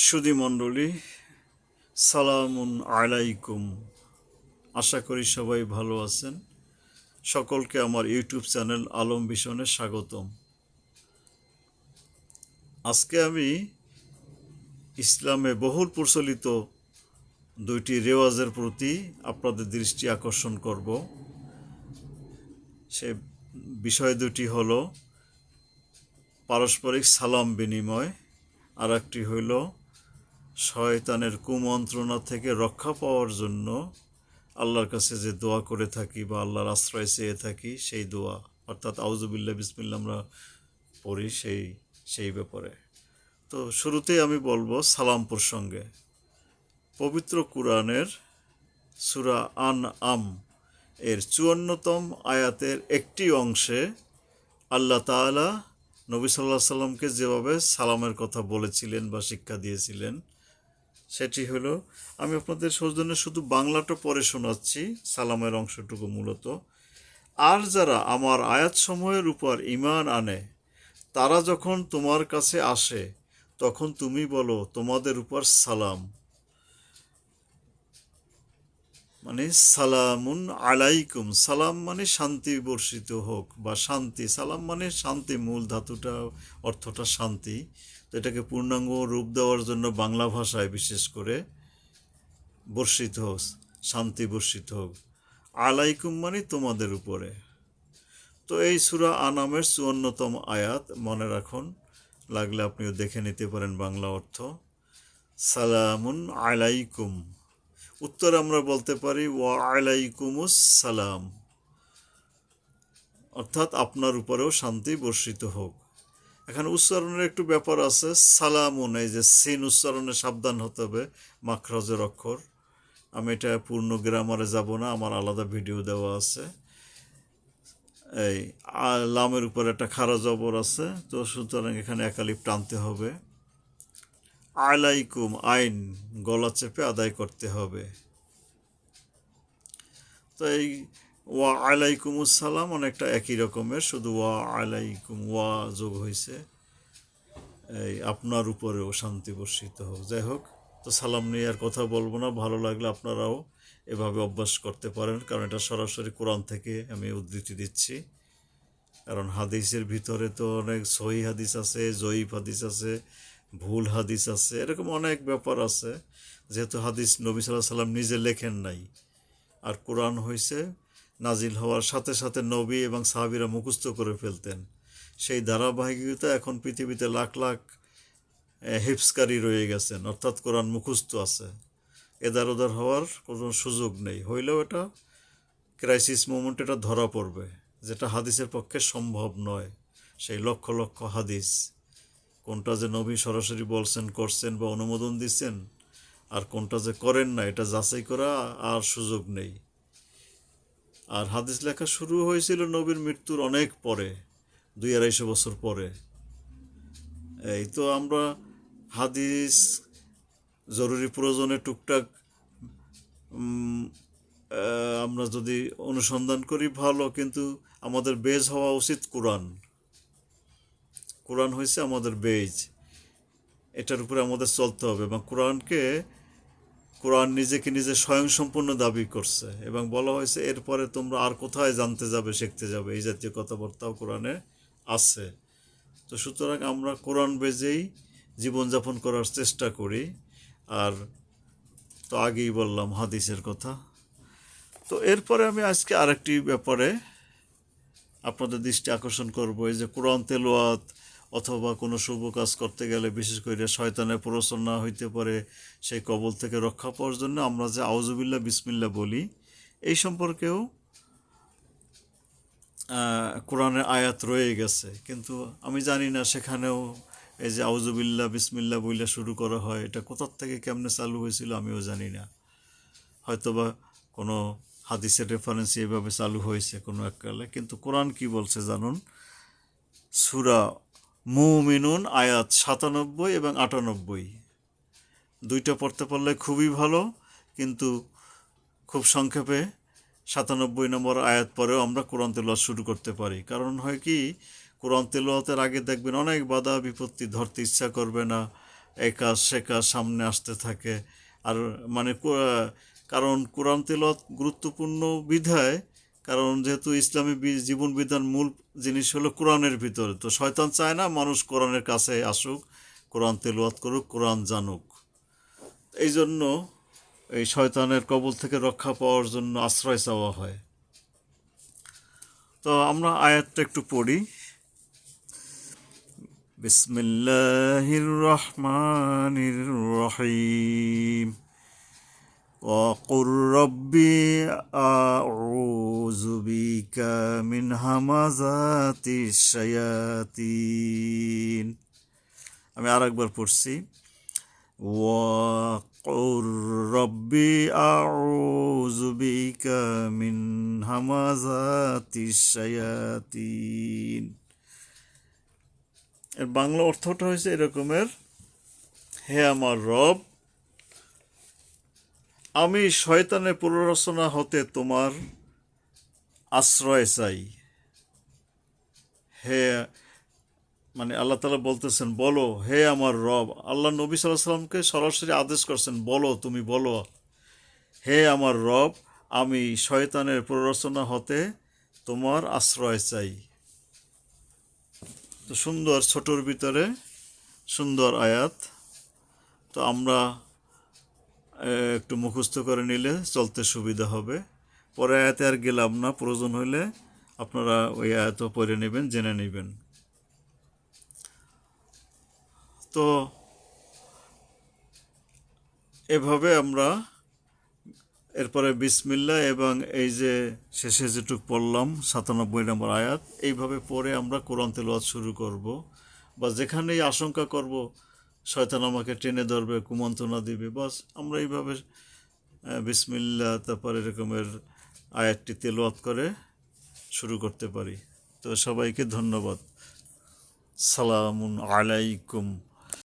সুধী মণ্ডলী, সালামুন আলাইকুম। আশা করি সবাই ভালো আছেন। সকলকে আমার ইউটিউব চ্যানেল আলম ভিশনে স্বাগতম। আজকে আমি ইসলামে বহুল প্রচলিত দুইটি রেওয়াজের প্রতি আপনাদের দৃষ্টি আকর্ষণ করব। সে বিষয় দুটি হলো পারস্পরিক সালাম বিনিময়, আর একটি হইল শয়তানের কুমন্ত্রণা থেকে রক্ষা পাওয়ার জন্য আল্লাহর কাছে যে দোয়া করে থাকি বা আল্লাহর আশ্রয় চেয়ে থাকি, সেই দোয়া অর্থাৎ আউযুবিল্লাহ বিসমিল্লাহ আমরা পড়ি সেই ব্যাপারে। তো শুরুতেই আমি বলবো সালাম প্রসঙ্গে। পবিত্র কুরআনের সূরা আনআম এর ৫৪তম আয়াতের একটি অংশে আল্লাহ তাআলা নবী সাল্লাল্লাহু আলাইহি সাল্লামকে যেভাবে সালামের কথা বলেছিলেন বা শিক্ষা দিয়েছিলেন সেটি হলো, আমি আপনাদের সৌজন্যে শুধু বাংলাটা পড়ে শোনাচ্ছি, সালামের অংশটুকু মূলত। আর যারা আমার আয়াতসমূহের উপর ঈমান আনে তারা যখন তোমার কাছে আসে তখন তুমি বলো তোমাদের উপর সালাম, মানে সালামুন আলাইকুম। সালাম মানে শান্তি বর্ষিত হোক বা শান্তি, সালাম মানে শান্তি, মূল ধাতুটা অর্থটা শান্তি। তো এটাকে পূর্ণাঙ্গ রূপ দেওয়ার জন্য বাংলা ভাষায় বিশেষ করে বর্ষিত হোক, শান্তি বর্ষিত হোক। আলাইকুম মানে তোমাদের উপরে। তো এই সূরা আনামের ৫৪তম আয়াত মনে রাখুন, লাগলে আপনিও দেখে নিতে পারেন বাংলা অর্থ। সালামুন আলাইকুম, উত্তর আমরা বলতে পারি ওয়া আলাইকুমুস সালাম, অর্থাৎ আপনার উপরেও শান্তি বর্ষিত হোক। এখানে উচ্চারণের একটু ব্যাপার আছে। সালামুন, এই যে সিন উচ্চারণে সাবধান হতে হবে, মাখরাজের অক্ষর। আমি এটা পূর্ণ গ্রামারে যাব না, আমার আলাদা ভিডিও দেওয়া আছে। এই লামের উপর একটা খাড়া জবর আছে, তো সুতরাং এখানে একালিপ টানতে হবে। আলাইকুম, আইন গলা চেপে আদায় করতে হবে। তো এই ওয়া আলাইকুমুস সালাম অনেকটা একই রকমের, শুধু ওয়া আলাইকুম ওয়া যোগ হয়েছে। এই আপনার উপরেও শান্তি বর্ষিত হোক। যাই হোক, তো সালাম নিয়ে আর কথা বলবো না। ভালো লাগলে আপনারাও এভাবে অভ্যাস করতে পারেন, কারণ এটা সরাসরি কোরআন থেকে আমি উদ্ধৃতি দিচ্ছি। কারণ হাদিসের ভিতরে তো অনেক সহি হাদিস আছে, জয়ীফ হাদিস আছে, ভুল হাদিস আছে, এরকম অনেক ব্যাপার আছে। যেহেতু হাদিস নবী সাল্লাল্লাহু আলাইহি সাল্লাম নিজে লেখেন নাই, আর কোরআন হয়েছে নাজিল হওয়ার সাথে সাথে নবী এবং সাহাবীরা মুখস্থ করে ফেলতেন। সেই ধারাবাহিকতা এখন পৃথিবীতে লাখ লাখ হিফজকারী রয়ে গেছেন, অর্থাৎ কোরআন মুখস্থ আছে। এদার ওদার হওয়ার কোনো সুযোগ নেই। হইলেও এটা ক্রাইসিস মোমেন্ট এটা ধরা পড়বে, যেটা হাদিসের পক্ষে সম্ভব নয়। সেই লক্ষ লক্ষ হাদিস, কোনটা যে নবী সরাসরি বলছেন, করছেন বা অনুমোদন দিচ্ছেন, আর কোনটা যে করেন না, এটা যাচাই করা আর সুযোগ নেই। আর হাদিস লেখা শুরু হয়েছিল নবীর মৃত্যুর অনেক পরে, ২-২৫০ বছর পরে। এই তো আমরা হাদিস জরুরি প্রয়োজনে টুকটাক আমরা যদি অনুসন্ধান করি ভালো, কিন্তু আমাদের বেজ হওয়া উচিত কোরআন। কোরআন হয়েছে আমাদের বেজ, এটার উপরে আমাদের চলতে হবে। এবং কোরআন নিজেকে নিজে স্বয়ংসম্পূর্ণ দাবি করছে, এবং বলা হয়েছে এরপরে তোমরা আর কোথায় জানতে যাবে, শিখতে যাবে, এই জাতীয় কথাবার্তাও কোরআনে আছে। তো সুতরাং আমরা কোরআন বেজেই জীবনযাপন করার চেষ্টা করি। আর তো আগেই বললাম হাদিসের কথা। তো এরপরে আমি আজকে আরেকটি ব্যাপারে আপনাদের দৃষ্টি আকর্ষণ করব। এই যে কোরআন তেলাওয়াত অথবা কোনো শুভ কাজ করতে গেলে বিশেষ করে শয়তানের প্ররোচনা হইতে পারে, সেই কবল থেকে রক্ষা পাওয়ার জন্য আমরা যে আউযুবিল্লাহ বিসমিল্লাহ বলি, এই সম্পর্কেও কোরআনের আয়াত রয়ে গেছে। কিন্তু আমি জানি না সেখানেও এই যে আউযুবিল্লাহ বিসমিল্লাহ বইলা শুরু করা হয়, এটা কোথার থেকে কেমনে চালু হয়েছিল আমিও জানি না। হয়তোবা কোনো হাদিসের রেফারেন্স এভাবে চালু হয়েছে কোনো এককালে। কিন্তু কোরআন কি বলছে জানুন, সূরা মুমিনুন আয়াত ৯৭ এবং ৯৮। দুইটা পড়তে পারলে খুবই ভালো, কিন্তু খুব সংক্ষেপে ৯৭ নম্বর আয়াত পরেও আমরা কোরআন তেলাওয়াত শুরু করতে পারি। কারণ হয় কি, কোরআন তেলাওয়াতের আগে দেখবেন অনেক বাধা বিপত্তি, ধরতে ইচ্ছা করবে না, এই কাজ সে কাজ সামনে আসতে থাকে। আর মানে কারণ কোরআন তেলাওয়াত গুরুত্বপূর্ণ বিধায়, কারণ যেহেতু ইসলামী জীবন বিধান মূল জিনিস হলো কোরআনের ভিতরে, তো শয়তান চায় না মানুষ কোরআনের কাছে আসুক, কোরআন তেলাওয়াত করুক, কোরআন জানুক। এই জন্য এই শয়তানের কবল থেকে রক্ষা পাওয়ার জন্য আশ্রয় চাওয়া হয়। তো আমরা আয়াতটা একটু পড়ি। বিসমিল্লাহির রহমানির রহিম। وقل ربي أعوذ بك من همزات الشياطين। আমি আরেকবার পড়ছি। وقل ربي أعوذ بك من همزات الشياطين। এর বাংলা অর্থটা হয়েছে এরকমের: হে আমার রব, আমি শয়তানের প্ররোচনা হতে তোমার আশ্রয় চাই। হে মানে আল্লাহ তাআলা বলতেছেন, বলো হে আমার রব। আল্লাহ নবী সাল্লাল্লাহু আলাইহি সাল্লামকে সরাসরি আদেশ করছেন, বলো, তুমি বলো, হে আমার রব, আমি শয়তানের প্ররোচনা হতে তোমার আশ্রয় চাই। তো সুন্দর, ছোটোর ভিতরে সুন্দর আয়াত। তো আমরা একটু মুখস্থ করে নিলে চলতে সুবিধা হবে। পরে আয়াতে আর গেলাম না, প্রয়োজন হইলে আপনারা ওই আয়াতও পড়ে নেবেন, জেনে নেবেন। তো এভাবে আমরা এরপরে বিসমিল্লাহ এবং এই যে শেষে যেটুক পড়লাম 97 নম্বর আয়াত, এইভাবে পড়ে আমরা কোরআন তেলাওয়াত শুরু করব। বা যেখানেই আশঙ্কা করব শয়তান আমাকে টেনে ধরবে, কুমন্ত্রণা দিবে, বাস আমরা এইভাবে বিসমিল্লাহ তারপর এরকমের আয়াতটি তেলাওয়াত করে শুরু করতে পারি। তো সবাইকে ধন্যবাদ। সালামুন আলাইকুম।